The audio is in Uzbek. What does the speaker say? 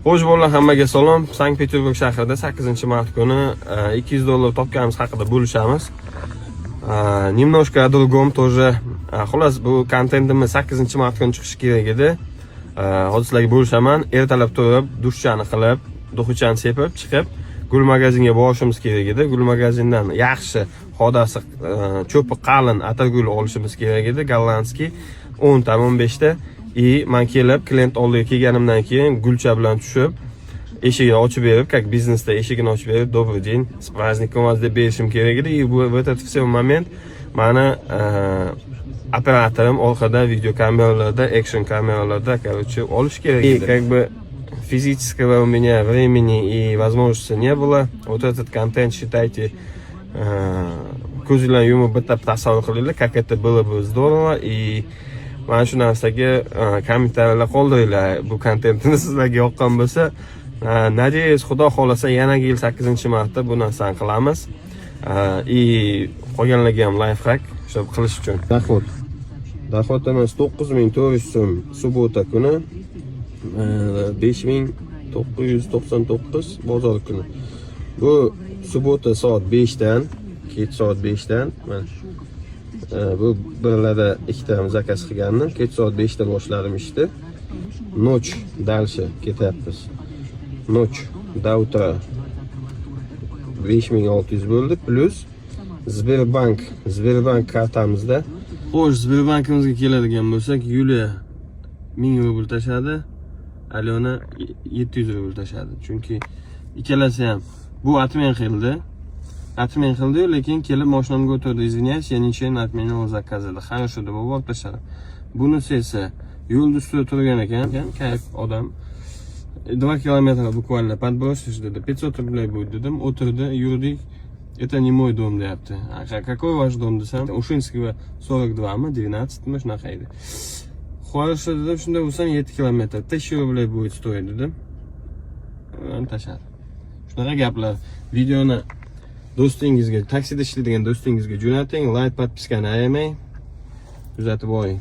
Xo'sh bolalar, hammaga salom. Sankt-Peterburg shahrida 8-mart kuni $200 topganimiz haqida bo'lishamiz. Немножко о другом тоже. Xullas, bu kontentimiz 8-mart kuni chiqishi kerak edi. Hozir sizlarga bo'lishaman. Ertalab turib, dushchani qilib, duxuchani sepib, chiqib, gul magazinga borishimiz kerak edi. Gul magazindan yaxshi, xodasi cho'pi qalin atirgul olishimiz kerak edi. Gollandskiy 10 ta 15 ta. Men kelib, klient oldiga kelganimdan keyin gulcha bilan tushib, eshigini ochib berib, как biznesda eshigini ochib berib, "Добрый день, с праздником вас" deb berishim kerak edi. И в этот все момент mani operatorim orqada video kameralarda, action kameralarda, короче, olish kerak edi. Как бы физического у меня времени и возможности не было. Вот этот контент, считайте, ko'zinglarni yumib bitta tasavvur qilinglar, как это было бы здорово. И mana shu narsaga kommentariylar qoldiringlar. Bu kontentni sizlarga yoqqan bo'lsa, надеюсь, xudo xolasa yana yil 8-martda bu narsani qilamiz. И qolganlarga ham life hack shub qilish uchun. Dohodimiz 9400 so'm subota kuni, 5999 bozor kuni. Bu subota soat 5 dan, kech soat 5 dan, mana bu birlarda ikkitamiz zakaz qilgandim. Kech soat 5 da boshladim ishni. Ночь дальше ketyapmiz. Ночь до утра 5600 bo'ldi, plus Sberbank kartamizda. Xo'sh, Sberbankimizga keladigan bo'lsak, Yuliya 1000 rubl tashadi, Alyona 700 rubl tashadi. Chunki ikkalasi ham bu atmen qildi, lekin kelib mashinamga o'tirdi. Извиняюсь, я ничего не отменил заказы. Хорошо deb olib tashladi. Bunisi esa yo'l ustida turgan ekan, kayf odam. 2 kilometr bukvalno подбросишь dedi. 500 rubl будет dedim. O'tirdi, yurdik. Это не мой дом deyapti. Какой ваш дом desam? Ушинского 42 mi, 12 mi shunaqa edi. Хорошо dedim, shunda bo'lsa 7 kilometr 1000 rubl будет стоить dedim. Tashladi. Shunaqa gaplar. Videoni do'stingizga, taksida ishlaydigan do'stingizga jo'nating, like, podpiskani ayamang. Kuzatib boring.